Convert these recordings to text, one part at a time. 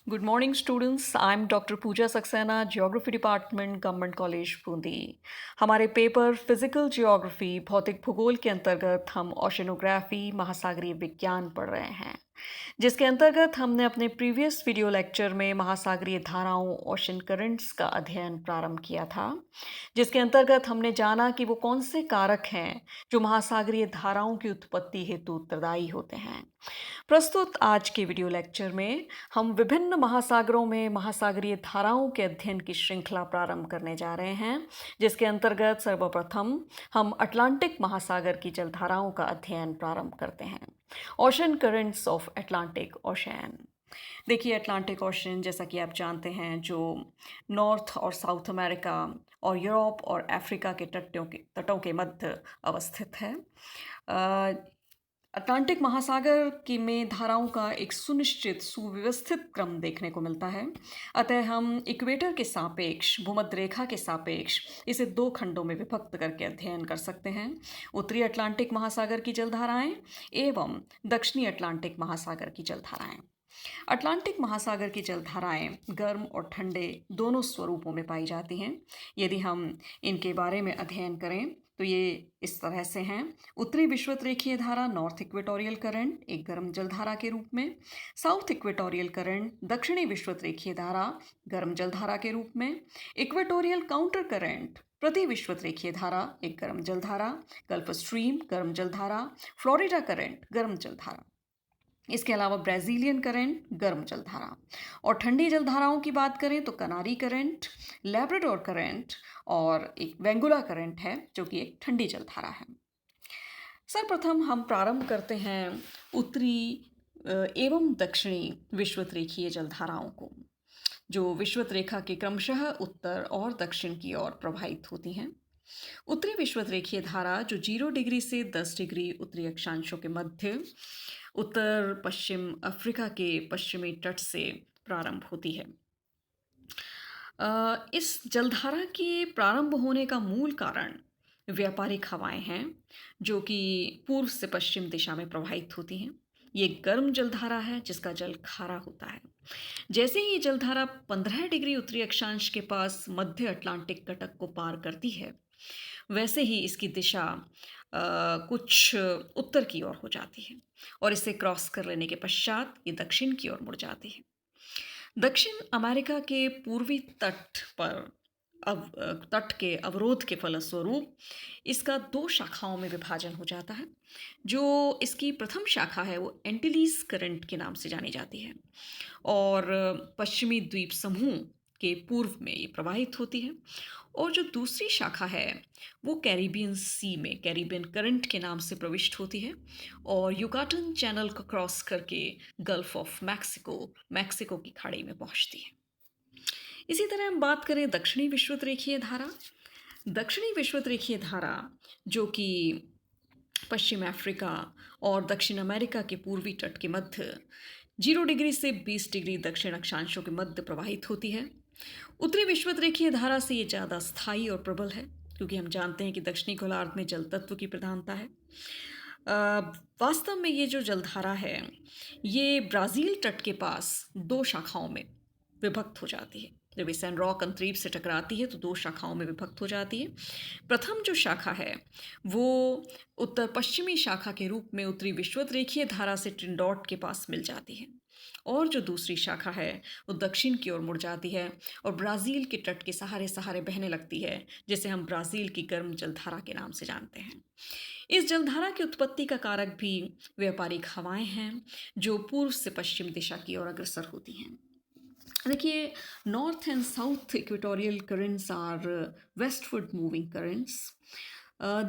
Good morning, students. I'm doctor Pooja Saxena, geography department, government college Bundi. हमारे paper physical geography भौतिक भूगोल के अंतर्गत हम ओशनोग्राफी महासागरीय विज्ञान पढ़ रहे हैं, जिसके अंतर्गत हमने अपने प्रीवियस वीडियो लेक्चर में महासागरीय धाराओं ओशन करंट्स का अध्ययन प्रारंभ किया था, जिसके अंतर्गत हमने जाना कि वो कौन से कारक हैं जो महासागरीय धाराओं की उत्पत्ति हेतु उत्तरदायी होते हैं। प्रस्तुत आज के वीडियो लेक्चर में हम विभिन्न महासागरों में महासागरीय धाराओं के अध्ययन की श्रृंखला प्रारंभ करने जा रहे हैं, जिसके अंतर्गत सर्वप्रथम हम अटलांटिक महासागर की जलधाराओं का अध्ययन प्रारंभ करते हैं। Ocean currents of Atlantic ocean. देखिए, अटलांटिक ओशन जैसा कि आप जानते हैं, जो नॉर्थ और साउथ अमेरिका और यूरोप और अफ्रीका के तटों के मध्य अवस्थित है। अटलांटिक महासागर की में धाराओं का एक सुनिश्चित सुव्यवस्थित क्रम देखने को मिलता है। अतः हम इक्वेटर के सापेक्ष, भूमध्य रेखा के सापेक्ष इसे दो खंडों में विभक्त करके अध्ययन कर सकते हैं: उत्तरी अटलांटिक महासागर की जलधाराएं एवं दक्षिणी अटलांटिक महासागर की जलधाराएं। अटलांटिक महासागर की जलधाराएं गर्म और ठंडे दोनों स्वरूपों में पाई जाती हैं। यदि हम इनके बारे में अध्ययन करें तो ये इस तरह से हैं: उत्तरी विषुवतरेखीय धारा नॉर्थ इक्वेटोरियल करंट एक गर्म जलधारा के रूप में, साउथ इक्वेटोरियल करंट दक्षिणी विषुवतरेखीय धारा गर्म जलधारा के रूप में, इक्वेटोरियल काउंटर करंट प्रति विषुवतरेखीय धारा एक गर्म जलधारा, गल्फ स्ट्रीम गर्म जलधारा, फ्लोरिडा करंट गर्म जलधारा। इसके अलावा ब्राज़ीलियन करंट गर्म जलधारा। और ठंडी जलधाराओं की बात करें तो कनारी करंट, लैब्राडोर करंट और एक वेंगुला करंट है, जो कि एक ठंडी जलधारा है। सर्वप्रथम हम प्रारंभ करते हैं उत्तरी एवं दक्षिणी विषुवतरेखीय जलधाराओं को, जो विषुवत रेखा के क्रमशः उत्तर और दक्षिण की ओर प्रवाहित होती हैं। उत्तरी विषुवतरेखीय धारा जो 0 डिग्री से 10 डिग्री उत्तरी अक्षांशों के मध्य उत्तर पश्चिम अफ्रीका के पश्चिमी तट से प्रारंभ होती है। इस जलधारा के प्रारंभ होने का मूल कारण व्यापारिक हवाएं हैं, जो कि पूर्व से पश्चिम दिशा में प्रवाहित होती हैं। ये गर्म जलधारा है जिसका जल खारा होता है। जैसे ही ये जलधारा 15 डिग्री उत्तरी अक्षांश के पास मध्य अटलांटिक कटक को पार करती है, वैसे ही इसकी दिशा कुछ उत्तर की ओर हो जाती है और इसे क्रॉस कर लेने के पश्चात ये दक्षिण की ओर मुड़ जाती है। दक्षिण अमेरिका के पूर्वी तट पर तट के अवरोध के फलस्वरूप इसका दो शाखाओं में विभाजन हो जाता है। जो इसकी प्रथम शाखा है वो एंटिलीज करंट के नाम से जानी जाती है और पश्चिमी द्वीप समूह के पूर्व में ये प्रवाहित होती है। और जो दूसरी शाखा है वो कैरिबियन सी में कैरिबियन करंट के नाम से प्रविष्ट होती है और युकाटन चैनल को क्रॉस करके गल्फ ऑफ मैक्सिको की खाड़ी में पहुंचती है। इसी तरह हम बात करें दक्षिणी विषुवतरेखीय धारा। दक्षिणी विषुवतरेखीय धारा जो कि पश्चिम अफ्रीका और दक्षिण अमेरिका के पूर्वी तट के मध्य 0 डिग्री से 20 डिग्री दक्षिण अक्षांशों के मध्य प्रवाहित होती है। उत्तरी विषुवतरेखीय धारा से ये ज़्यादा स्थायी और प्रबल है, क्योंकि हम जानते हैं कि दक्षिणी गोलार्ध में जल तत्व की प्रधानता है। वास्तव में ये जो जलधारा है ये ब्राज़ील तट के पास दो शाखाओं में विभक्त हो जाती है। जब ये सैन रॉक अंतरीप से टकराती है तो दो शाखाओं में विभक्त हो जाती है। प्रथम जो शाखा है वो उत्तर पश्चिमी शाखा के रूप में उत्तरी विषुवतरेखीय धारा से ट्रिनिडाड के पास मिल जाती है, और जो दूसरी शाखा है वो दक्षिण की ओर मुड़ जाती है और ब्राज़ील के तट के सहारे सहारे बहने लगती है, जिसे हम ब्राज़ील की गर्म जलधारा के नाम से जानते हैं। इस जलधारा की उत्पत्ति का कारक भी व्यापारिक हवाएं हैं, जो पूर्व से पश्चिम दिशा की ओर अग्रसर होती हैं। देखिए, north and south equatorial currents are westward moving currents.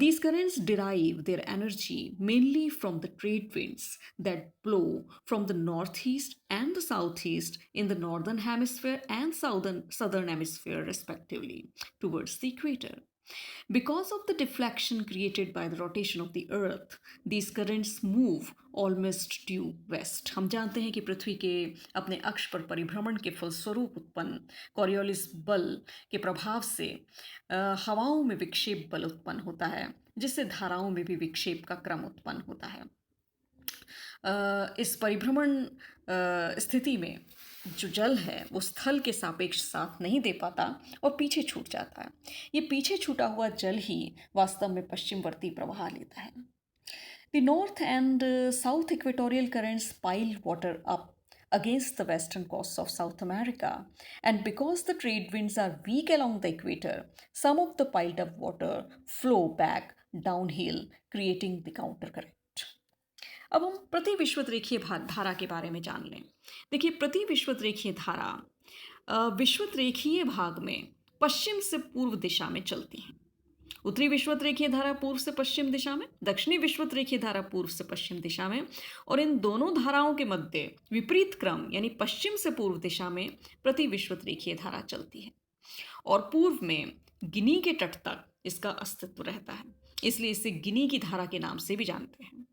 These currents derive their energy mainly from the trade winds that blow from the northeast and the southeast in the northern hemisphere and southern hemisphere respectively towards the equator. Because of the deflection created by the rotation of the earth, these currents move almost due west. हम जानते हैं कि पृथ्वी के अपने अक्ष पर परिभ्रमण के फलस्वरूप उत्पन्न कॉरियोलिस बल के प्रभाव से हवाओं में विक्षेप बल उत्पन्न होता है, जिससे धाराओं में भी विक्षेप का क्रम उत्पन्न होता है। इस परिभ्रमण स्थिति में जो जल है वो स्थल के सापेक्ष साथ नहीं दे पाता और पीछे छूट जाता है। ये पीछे छूटा हुआ जल ही वास्तव में पश्चिमवर्ती प्रवाह लेता है। The north and south equatorial currents pile water up against the western coasts of South America, and because the trade winds are weak along the equator, some of the piled up water flow back downhill, creating the countercurrent. अब हम प्रति विश्वत रेखीय धारा के बारे में जान लें। देखिए, प्रति विश्वत रेखीय धारा विश्वत रेखीय भाग में पश्चिम से पूर्व दिशा में चलती हैं। उत्तरी विश्वत रेखीय धारा पूर्व से पश्चिम दिशा में, दक्षिणी विश्वत रेखीय धारा पूर्व से पश्चिम दिशा में, और इन दोनों धाराओं के मध्य विपरीत क्रम यानी पश्चिम से पूर्व दिशा में प्रति विश्वत रेखीय धारा चलती है। और पूर्व में गिनी के तट तक इसका अस्तित्व रहता है, इसलिए इसे गिनी की धारा के नाम से भी जानते हैं।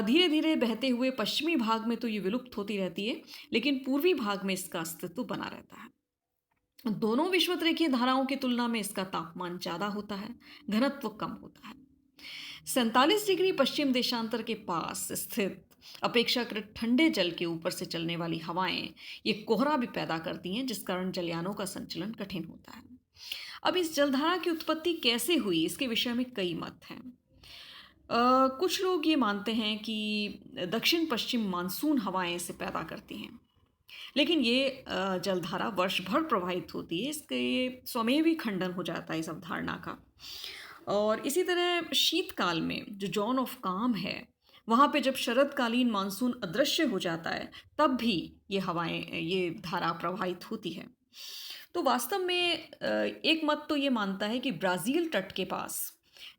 धीरे धीरे बहते हुए पश्चिमी भाग में तो ये विलुप्त होती रहती है, लेकिन पूर्वी भाग में इसका अस्तित्व बना रहता है। दोनों विषुवत-रेखीय धाराओं की तुलना में इसका तापमान ज़्यादा होता है, घनत्व कम होता है। 47 डिग्री पश्चिम देशांतर के पास स्थित अपेक्षाकृत ठंडे जल के ऊपर से चलने वाली हवाएं ये कोहरा भी पैदा करती हैं, जिस कारण जलयानों का संचलन कठिन होता है। अब इस जलधारा की उत्पत्ति कैसे हुई, इसके विषय में कई मत हैं। कुछ लोग ये मानते हैं कि दक्षिण पश्चिम मानसून हवाएं इसे पैदा करती हैं, लेकिन ये जलधारा वर्ष भर प्रवाहित होती है, इसके स्वमेव ही खंडन हो जाता है इस अवधारणा का। और इसी तरह शीतकाल में जो जॉन ऑफ काम है, वहाँ पे जब शरदकालीन मानसून अदृश्य हो जाता है, तब भी ये हवाएं, ये धारा प्रवाहित होती है। तो वास्तव में एक मत तो ये मानता है कि ब्राज़ील तट के पास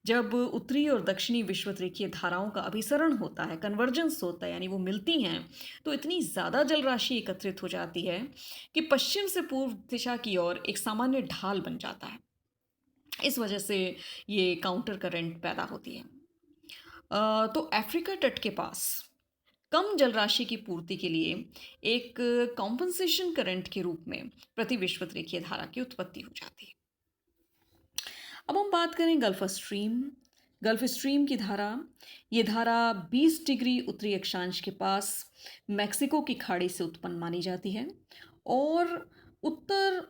जब उत्तरी और दक्षिणी विषुवत-रेखीय धाराओं का अभिसरण होता है, कन्वर्जेंस होता है, यानी वो मिलती हैं, तो इतनी ज़्यादा जल राशि एकत्रित हो जाती है कि पश्चिम से पूर्व दिशा की ओर एक सामान्य ढाल बन जाता है। इस वजह से ये काउंटर करंट पैदा होती है। तो अफ्रीका तट के पास कम जल राशि की पूर्ति के लिए एक कॉम्पनसेशन करंट के रूप में प्रति विषुवत-रेखीय धारा की उत्पत्ति हो जाती है। अब हम बात करें गल्फ स्ट्रीम। गल्फ स्ट्रीम की धारा, ये धारा 20 डिग्री उत्तरी अक्षांश के पास मैक्सिको की खाड़ी से उत्पन्न मानी जाती है और उत्तर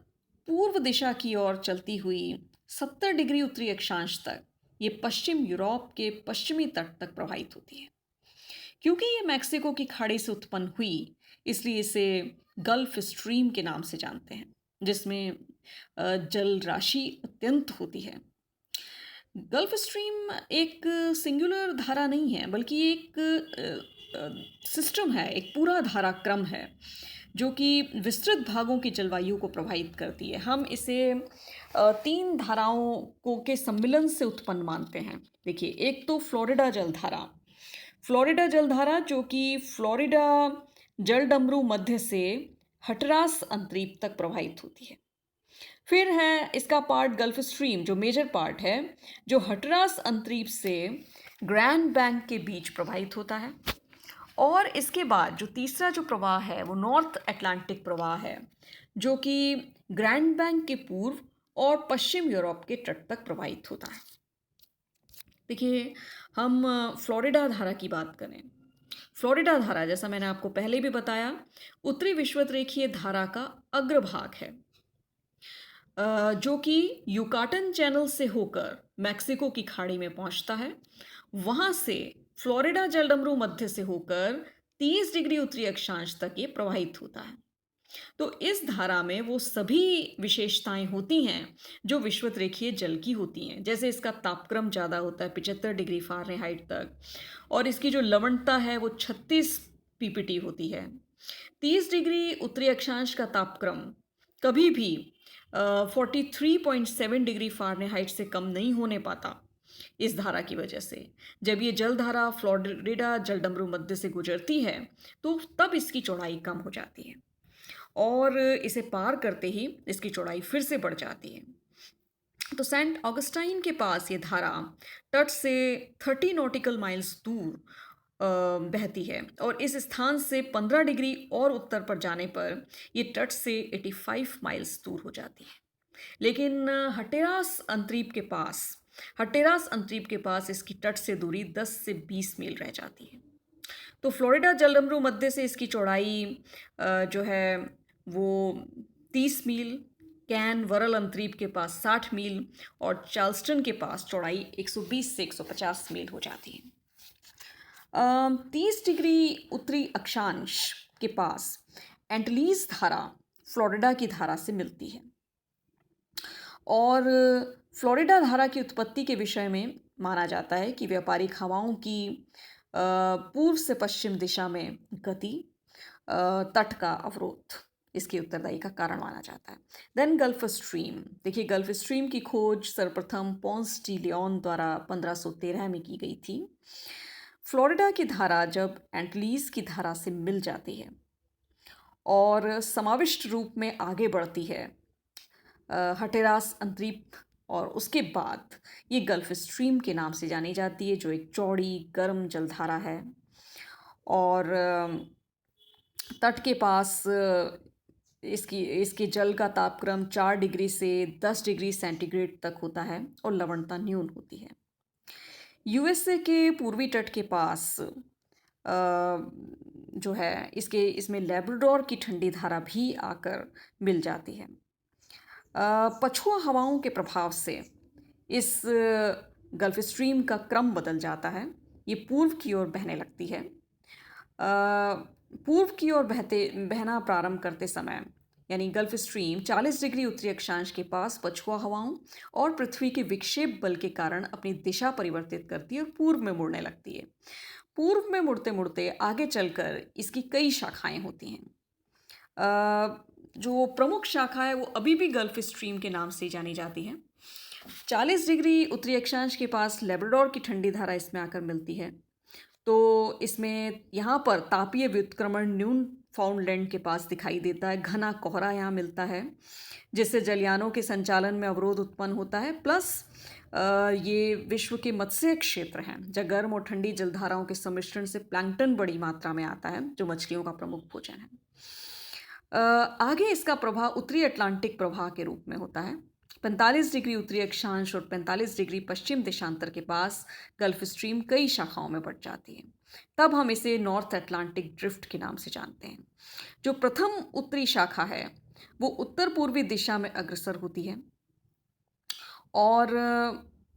पूर्व दिशा की ओर चलती हुई 70 डिग्री उत्तरी अक्षांश तक ये पश्चिम यूरोप के पश्चिमी तट तक प्रवाहित होती है। क्योंकि ये मैक्सिको की खाड़ी से उत्पन्न हुई, इसलिए इसे गल्फ स्ट्रीम के नाम से जानते हैं, जिसमें जल राशि अत्यंत होती है। गल्फ स्ट्रीम एक सिंगुलर धारा नहीं है, बल्कि एक सिस्टम है, एक पूरा धारा क्रम है, जो कि विस्तृत भागों की जलवायु को प्रभावित करती है। हम इसे 3 धाराओं को के सम्मिलन से उत्पन्न मानते हैं। देखिए, एक तो फ्लोरिडा जलधारा। फ्लोरिडा जलधारा जो कि फ्लोरिडा जलडमरू मध्य से हटरास अंतरीप तक प्रवाहित होती है। फिर है इसका पार्ट गल्फ स्ट्रीम, जो मेजर पार्ट है, जो हटरास अंतरीप से ग्रैंड बैंक के बीच प्रवाहित होता है। और इसके बाद जो तीसरा जो प्रवाह है वो नॉर्थ अटलांटिक प्रवाह है, जो कि ग्रैंड बैंक के पूर्व और पश्चिम यूरोप के तट तक प्रवाहित होता है। देखिए, हम फ्लोरिडा धारा की बात करें। फ्लोरिडा धारा, जैसा मैंने आपको पहले भी बताया, उत्तरी विषुवत-रेखीय धारा का अग्रभाग है, जो कि युकाटन चैनल से होकर मैक्सिको की खाड़ी में पहुंचता है। वहां से फ्लोरिडा जलडमरू मध्य से होकर 30 डिग्री उत्तरी अक्षांश तक ये प्रवाहित होता है। तो इस धारा में वो सभी विशेषताएं होती हैं जो विषुवत-रेखीय जल की होती हैं, जैसे इसका तापक्रम ज़्यादा होता है 75 डिग्री फ़ारेनहाइट तक, और इसकी जो लवणता है वो 36 पीपीटी होती है। 30 डिग्री उत्तरी अक्षांश का तापक्रम कभी भी 43.7 डिग्री फ़ारेनहाइट से कम नहीं होने पाता इस धारा की वजह से। जब ये जलधारा फ्लोरिडा जलडमरू मध्य से गुजरती है, तो तब इसकी चौड़ाई कम हो जाती है और इसे पार करते ही इसकी चौड़ाई फिर से बढ़ जाती है। तो सेंट ऑगस्टाइन के पास ये धारा तट से 30 नॉटिकल माइल्स दूर बहती है और इस स्थान से 15 डिग्री और उत्तर पर जाने पर ये तट से 85 माइल्स दूर हो जाती है। लेकिन हटेरास अंतरीप के पास इसकी तट से दूरी 10 से 20 मील रह जाती है। तो फ्लोरिडा जलडमरू मध्य से इसकी चौड़ाई जो है वो 30 मील, कैन वरल अंतरीप के पास 60 मील और चार्ल्सटन के पास चौड़ाई 120 से 150 मील हो जाती है। 30 डिग्री उत्तरी अक्षांश के पास एंटलीज धारा फ्लोरिडा की धारा से मिलती है और फ्लोरिडा धारा की उत्पत्ति के विषय में माना जाता है कि व्यापारिक हवाओं की पूर्व से पश्चिम दिशा में गति, तट का अवरोध इसके उत्तरदायी का कारण माना जाता है। देन गल्फ स्ट्रीम, देखिए गल्फ स्ट्रीम की खोज सर्वप्रथम पोंस डी लियोन द्वारा 1513 में की गई थी। फ्लोरिडा की धारा जब एंटलीज की धारा से मिल जाती है और समाविष्ट रूप में आगे बढ़ती है हटेरास अंतरीप, और उसके बाद ये गल्फ स्ट्रीम के नाम से जानी जाती है, जो एक चौड़ी गर्म जलधारा है और तट के पास इसके जल का तापक्रम 4 डिग्री से 10 डिग्री सेंटीग्रेड तक होता है और लवणता न्यून होती है। यूएसए के पूर्वी तट के पास जो है इसमें लेब्राडोर की ठंडी धारा भी आकर मिल जाती है। पछुआ हवाओं के प्रभाव से इस गल्फ स्ट्रीम का क्रम बदल जाता है, ये पूर्व की ओर बहने लगती है। पूर्व की ओर बहना प्रारंभ करते समय यानी गल्फ स्ट्रीम 40 डिग्री उत्तरी अक्षांश के पास पछुआ हवाओं और पृथ्वी के विक्षेप बल के कारण अपनी दिशा परिवर्तित करती है और पूर्व में मुड़ने लगती है। पूर्व में मुड़ते मुड़ते आगे चलकर इसकी कई शाखाएं होती हैं। जो प्रमुख शाखा है वो अभी भी गल्फ स्ट्रीम के नाम से जानी जाती है। 40 डिग्री उत्तरी अक्षांश के पास लेब्राडोर की ठंडी धारा इसमें आकर मिलती है, तो इसमें यहाँ पर तापीय व्युत्क्रमण न्यून फाउंडलैंड के पास दिखाई देता है। घना कोहरा यहाँ मिलता है जिससे जलयानों के संचालन में अवरोध उत्पन्न होता है। प्लस ये विश्व के मत्स्य क्षेत्र हैं जहाँ गर्म और ठंडी जलधाराओं के सम्मिश्रण से प्लैंकटन बड़ी मात्रा में आता है, जो मछलियों का प्रमुख भोजन है। आगे इसका प्रभाव उत्तरी अटलांटिक प्रवाह के रूप में होता है। 45 डिग्री उत्तरी अक्षांश और 45 डिग्री पश्चिम देशांतर के पास गल्फ स्ट्रीम कई शाखाओं में बढ़ जाती है। तब हम इसे नॉर्थ अटलांटिक ड्रिफ्ट के नाम से जानते हैं। जो प्रथम उत्तरी शाखा है वो उत्तर पूर्वी दिशा में अग्रसर होती है और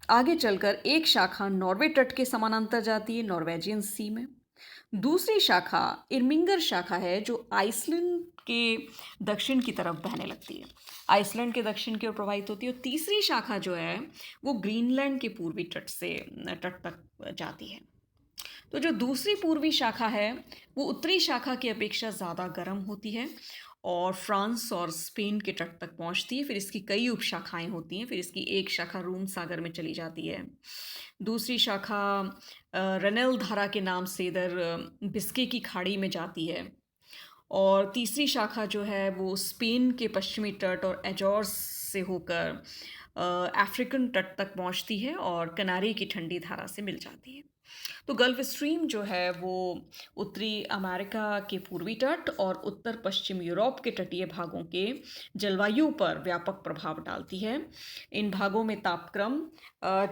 आगे चलकर एक शाखा नॉर्वे तट के समानांतर जाती है, नॉर्वेजियन सी में। दूसरी शाखा इर्मिंगर शाखा है जो आइसलैंड के दक्षिण की तरफ बहने लगती है, आइसलैंड के दक्षिण की ओर प्रवाहित होती है। और तीसरी शाखा जो है वो ग्रीनलैंड के पूर्वी तट तक जाती है। तो जो दूसरी पूर्वी शाखा है वो उत्तरी शाखा की अपेक्षा ज़्यादा गर्म होती है और फ्रांस और स्पेन के तट तक पहुंचती है। फिर इसकी कई उपशाखाएं होती हैं। फिर इसकी एक शाखा रूम सागर में चली जाती है, दूसरी शाखा रनेल धारा के नाम से इधर बिस्के की खाड़ी में जाती है और तीसरी शाखा जो है वो स्पेन के पश्चिमी तट और एजोर्स से होकर अफ्रीकन तट तक पहुंचती है और कनारी की ठंडी धारा से मिल जाती है। तो गल्फ स्ट्रीम जो है वो उत्तरी अमेरिका के पूर्वी तट और उत्तर पश्चिम यूरोप के तटीय भागों के जलवायु पर व्यापक प्रभाव डालती है। इन भागों में तापक्रम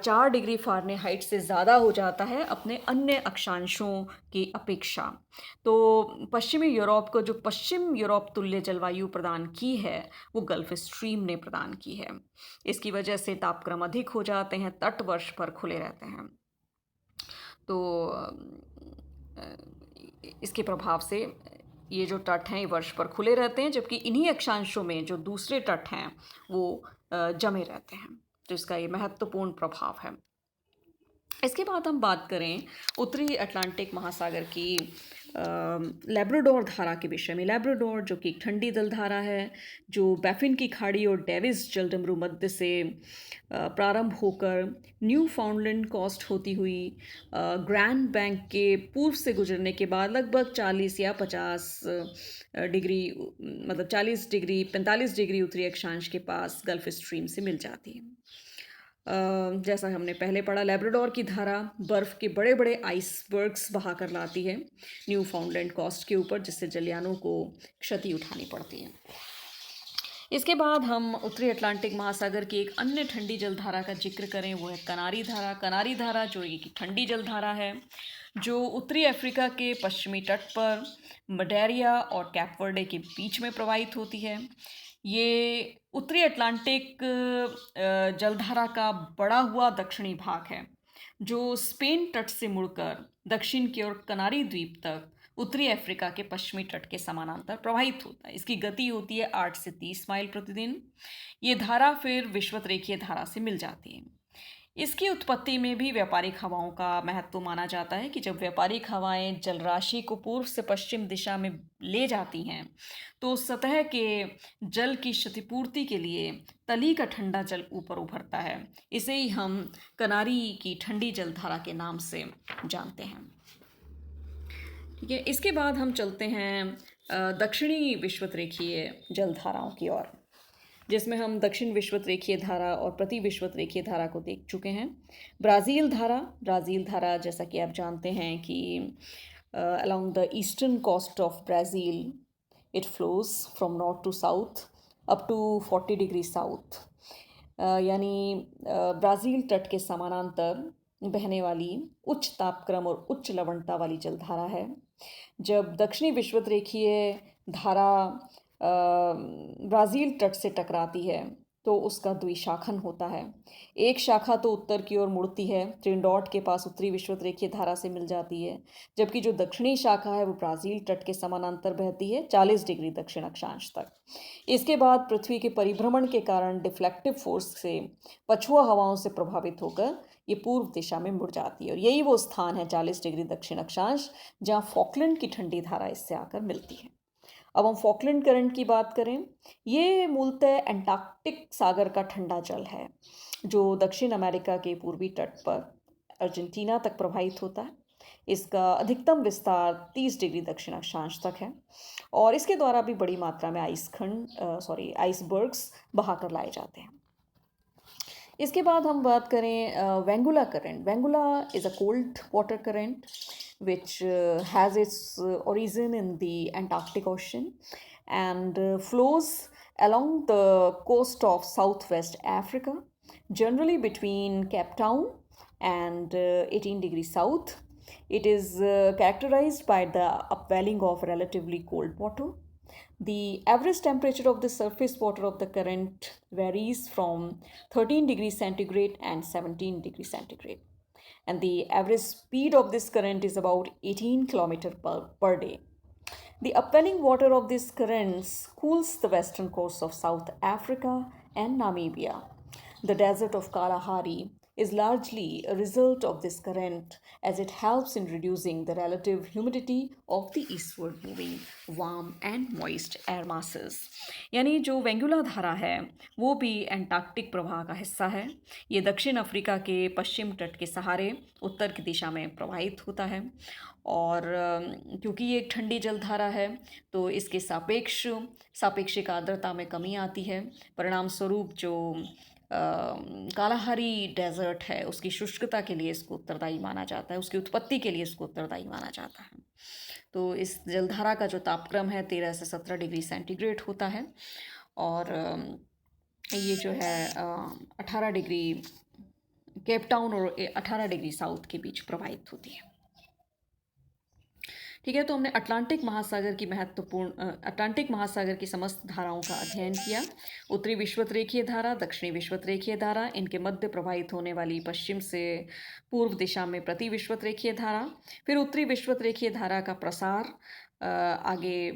4 डिग्री फ़ारेनहाइट से ज़्यादा हो जाता है अपने अन्य अक्षांशों की अपेक्षा। तो पश्चिमी यूरोप को जो पश्चिम यूरोप तुल्य जलवायु प्रदान की है वो गल्फ स्ट्रीम ने प्रदान की है। इसकी वजह से तापक्रम अधिक हो जाते हैं, तट वर्ष भर खुले रहते हैं। तो इसके प्रभाव से ये जो तट हैं ये वर्ष पर खुले रहते हैं, जबकि इन्हीं अक्षांशों में जो दूसरे तट हैं वो जमे रहते हैं। तो इसका ये महत्वपूर्ण प्रभाव है। इसके बाद हम बात करें उत्तरी अटलांटिक महासागर की लेब्राडोर धारा के विषय में। लेब्राडोर जो कि एक ठंडी जलधारा है जो बैफिन की खाड़ी और डेविस जलडमरू मध्य से प्रारंभ होकर न्यू फाउंडलैंड कोस्ट होती हुई ग्रैंड बैंक के पूर्व से गुजरने के बाद लगभग 40 या 50 डिग्री मतलब 40 डिग्री 45 डिग्री उत्तरी अक्षांश के पास गल्फ स्ट्रीम से मिल जाती है। जैसा हमने पहले पढ़ा, लेब्राडोर की धारा बर्फ़ के बड़े बड़े आइसबर्ग्स बहा कर लाती है न्यू फाउंडलैंड कोस्ट के ऊपर, जिससे जलयानों को क्षति उठानी पड़ती है। इसके बाद हम उत्तरी अटलांटिक महासागर की एक अन्य ठंडी जलधारा का जिक्र करें, वो है कनारी धारा। कनारी धारा जो एक ठंडी जलधारा है जो उत्तरी अफ्रीका के पश्चिमी तट पर मडेरिया और कैप वर्डे के बीच में प्रवाहित होती है। ये उत्तरी अटलांटिक जलधारा का बढ़ा हुआ दक्षिणी भाग है, जो स्पेन तट से मुड़कर दक्षिण की ओर कनारी द्वीप तक उत्तरी अफ्रीका के पश्चिमी तट के समानांतर प्रवाहित होता है। इसकी गति होती है 8 से 30 माइल प्रतिदिन। ये धारा फिर विषुवत-रेखीय धारा से मिल जाती है। इसकी उत्पत्ति में भी व्यापारिक हवाओं का महत्व माना जाता है कि जब व्यापारिक हवाएं जलराशि को पूर्व से पश्चिम दिशा में ले जाती हैं, तो सतह के जल की क्षतिपूर्ति के लिए तली का ठंडा जल ऊपर उभरता है। इसे ही हम कनारी की ठंडी जलधारा के नाम से जानते हैं। ठीक है, इसके बाद हम चलते हैं दक्षिणी विषुवत-रेखीय जलधाराओं की ओर, जिसमें हम दक्षिण विषुवत-रेखीय धारा और प्रति विषुवत-रेखीय धारा को देख चुके हैं। ब्राज़ील धारा जैसा कि आप जानते हैं कि along the eastern coast of Brazil, it flows from north to south up to 40 degree south. यानी ब्राज़ील तट के समानांतर बहने वाली उच्च तापक्रम और उच्च लवणता वाली जलधारा है। जब दक्षिणी विषुवत-रेखीय धारा ब्राज़ील तट से टकराती है, तो उसका द्विशाखन होता है। एक शाखा तो उत्तर की ओर मुड़ती है, त्रिनडॉट के पास उत्तरी विषुवत-रेखीय धारा से मिल जाती है, जबकि जो दक्षिणी शाखा है वो ब्राज़ील तट के समानांतर बहती है 40 डिग्री दक्षिण अक्षांश तक। इसके बाद पृथ्वी के परिभ्रमण के कारण डिफ्लेक्टिव फोर्स से पछुआ हवाओं से प्रभावित होकर ये पूर्व दिशा में मुड़ जाती है, और यही वो स्थान है 40 डिग्री दक्षिण अक्षांश जहाँ फॉकलैंड की ठंडी धारा इससे आकर मिलती है। अब हम फॉकलैंड करंट की बात करें, ये मूलतः एंटार्कटिक सागर का ठंडा जल है, जो दक्षिण अमेरिका के पूर्वी तट पर अर्जेंटीना तक प्रवाहित होता है। इसका अधिकतम विस्तार 30 डिग्री दक्षिण अक्षांश तक है, और इसके द्वारा भी बड़ी मात्रा में आइसबर्ग्स बहाकर लाए जाते हैं। इसके बाद हम बात करें Benguela current. Benguela is a cold water current which has its origin in the Antarctic Ocean and flows along the coast of southwest Africa, generally between Cape Town and 18 degrees south. It is characterized by the upwelling of relatively cold water. The average temperature of the surface water of the current varies from 13 degrees centigrade and 17 degrees centigrade. And the average speed of this current is about 18 kilometers per day. The upwelling water of these currents cools the western coast of South Africa and Namibia. The desert of Kalahari is largely a result of this current, as it helps in reducing the relative humidity of the eastward moving warm and moist air masses. यानी जो वेंगुला धारा है वो भी Antarctic प्रवाह का हिस्सा है। ये दक्षिण अफ्रीका के पश्चिम तट के सहारे उत्तर की दिशा में प्रवाहित होता है, और क्योंकि ये एक ठंडी जलधारा है तो इसके सापेक्षिक आर्द्रता में कमी आती है। परिणाम स्वरूप जो कालाहारी डेजर्ट है उसकी शुष्कता के लिए इसको उत्तरदायी माना जाता है, उसकी उत्पत्ति के लिए इसको उत्तरदायी माना जाता है। तो इस जलधारा का जो तापक्रम है 13 से 17 डिग्री सेंटीग्रेड होता है, और ये जो है 18 डिग्री केप टाउन और 18 डिग्री साउथ के बीच प्रवाहित होती है। ठीक है, तो हमने अटलांटिक महासागर की समस्त धाराओं का अध्ययन किया। उत्तरी विषुवत-रेखीय धारा, दक्षिणी विषुवत-रेखीय धारा, इनके मध्य प्रवाहित होने वाली पश्चिम से पूर्व दिशा में प्रति विषुवत-रेखीय धारा, फिर उत्तरी विषुवत-रेखीय धारा का प्रसार आगे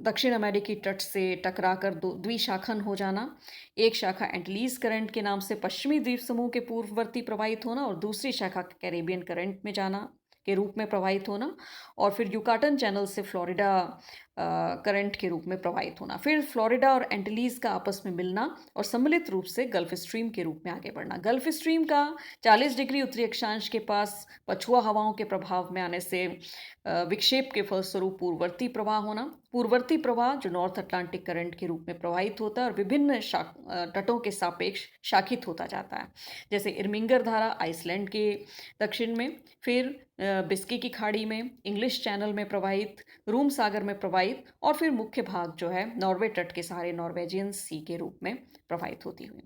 दक्षिण अमेरिकी तट से टकराकर द्विशाखन हो जाना, एक शाखा एंटीलीज करंट के नाम से पश्चिमी द्वीप समूह के पूर्ववर्ती प्रवाहित होना, और दूसरी शाखा कैरेबियन करंट में जाना के रूप में प्रवाहित होना, और फिर युकाटन चैनल से फ्लोरिडा करंट के रूप में प्रवाहित होना, फिर फ्लोरिडा और एंटीलीज का आपस में मिलना और सम्मिलित रूप से गल्फ स्ट्रीम के रूप में आगे बढ़ना। गल्फ स्ट्रीम का 40 डिग्री उत्तरी अक्षांश के पास पछुआ हवाओं के प्रभाव में आने से विक्षेप के फलस्वरूप पूर्ववर्ती प्रवाह होना। पूर्ववर्ती प्रवाह जो नॉर्थ अटलांटिक करंट के रूप में प्रवाहित होता है और विभिन्न तटों के सापेक्ष शाखित होता जाता है, जैसे इरमिंगर धारा आइसलैंड के दक्षिण में, फिर बिस्के की खाड़ी में, इंग्लिश चैनल में प्रवाहित, रूम सागर में प्रवाहित, और फिर मुख्य भाग जो है नॉर्वे तट के सहारे नॉर्वेजियन सी के रूप में प्रवाहित होती हुई।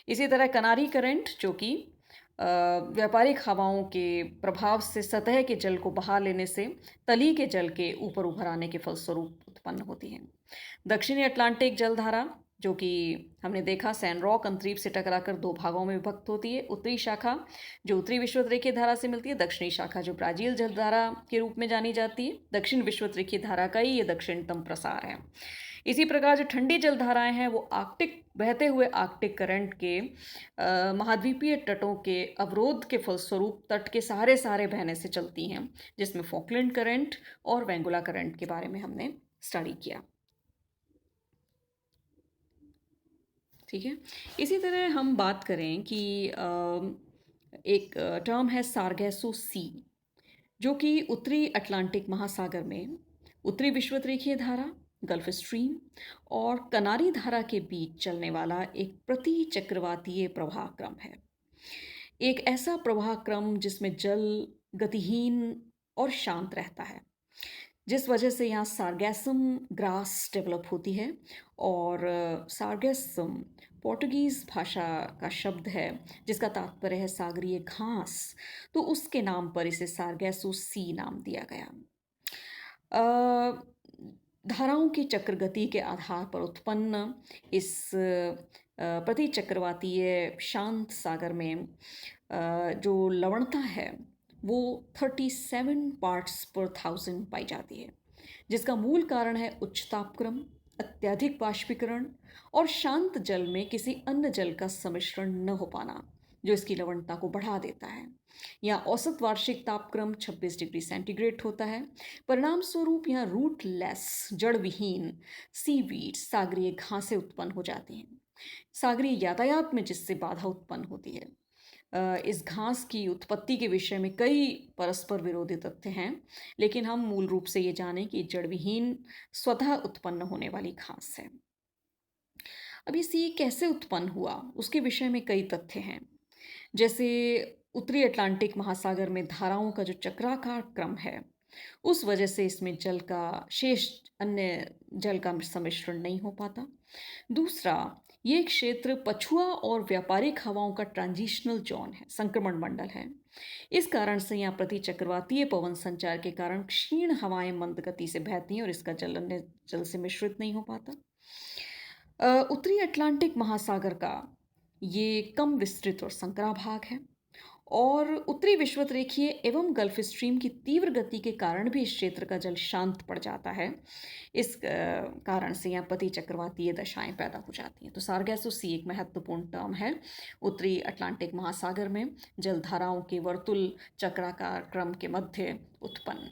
इसी तरह कनारी करंट जो कि अ, व्यापारिक हवाओं के प्रभाव से सतह के जल को बहा लेने से तली के जल के ऊपर उभर आने के फलस्वरूप उत्पन्न होती है। दक्षिणी अटलांटिक जलधारा, जो कि हमने देखा सैन रॉक अंतरीप से टकराकर दो भागों में विभक्त होती है। उत्तरी शाखा जो उत्तरी विषुवत धारा से मिलती है, दक्षिणी शाखा जो ब्राज़ील जलधारा के रूप में जानी जाती है। दक्षिण विषुवत धारा का ही ये दक्षिणतम प्रसार है। इसी प्रकार जो ठंडी जलधाराएं हैं वो आर्कटिक बहते हुए आर्कटिक करंट के महाद्वीपीय तटों के अवरोध के फलस्वरूप तट के सहारे सहारे बहने से चलती हैं, जिसमें फॉकलैंड करंट और वेंगुला करंट के बारे में हमने स्टडी किया। ठीक है। इसी तरह हम बात करें कि एक टर्म है सारगैसो सी, जो कि उत्तरी अटलांटिक महासागर में उत्तरी विषुवत धारा, गल्फ स्ट्रीम और कनारी धारा के बीच चलने वाला एक प्रति चक्रवातीय प्रवाह क्रम है। एक ऐसा प्रवाह क्रम जिसमें जल गतिहीन और शांत रहता है, जिस वजह से यहाँ सार्गैसम ग्रास डेवलप होती है। और सार्गैसम पोर्टुगीज़ भाषा का शब्द है जिसका तात्पर्य है सागरीय घास, तो उसके नाम पर इसे सार्गैसो सी नाम दिया गया। धाराओं की चक्र गति के आधार पर उत्पन्न इस प्रति चक्रवातीय शांत सागर में जो लवणता है वो 37 पार्ट्स पर थाउजेंड पाई जाती है, जिसका मूल कारण है उच्च तापक्रम, अत्यधिक बाष्पीकरण और शांत जल में किसी अन्य जल का सम्मिश्रण न हो पाना, जो इसकी लवणता को बढ़ा देता है। यहाँ औसत वार्षिक तापक्रम 26 डिग्री सेंटीग्रेड होता है। परिणाम स्वरूप यहाँ रूटलेस जड़ विहीन सीवीड सागरीय घासें उत्पन्न हो जाती हैं, सागरीय यातायात में जिससे बाधा उत्पन्न होती है। इस घास की उत्पत्ति के विषय में कई परस्पर विरोधी तथ्य हैं, लेकिन हम मूल रूप से ये जानें कि जड़ विहीन स्वतः उत्पन्न होने वाली घास है। अब ये कैसे उत्पन्न हुआ उसके विषय में कई तथ्य हैं, जैसे उत्तरी अटलांटिक महासागर में धाराओं का जो चक्राकार क्रम है उस वजह से इसमें जल का शेष अन्य जल का सम्मिश्रण नहीं हो पाता। दूसरा, ये क्षेत्र पछुआ और व्यापारिक हवाओं का ट्रांजिशनल जोन है, संक्रमण मंडल है। इस कारण से यहाँ प्रति चक्रवातीय पवन संचार के कारण क्षीण हवाएं मंद गति से बहती हैं और इसका जल अन्य जल से मिश्रित नहीं हो पाता। उत्तरी अटलांटिक महासागर का ये कम विस्तृत और संकरा भाग है, और उत्तरी विषुवतरेखीय एवं गल्फ स्ट्रीम की तीव्र गति के कारण भी इस क्षेत्र का जल शांत पड़ जाता है। इस कारण से यहाँ पति चक्रवातीय दशाएं पैदा हो जाती हैं। तो सारगैसो सी एक महत्वपूर्ण टर्म है उत्तरी अटलांटिक महासागर में जलधाराओं के वर्तुल चक्राकार क्रम के मध्य उत्पन्न।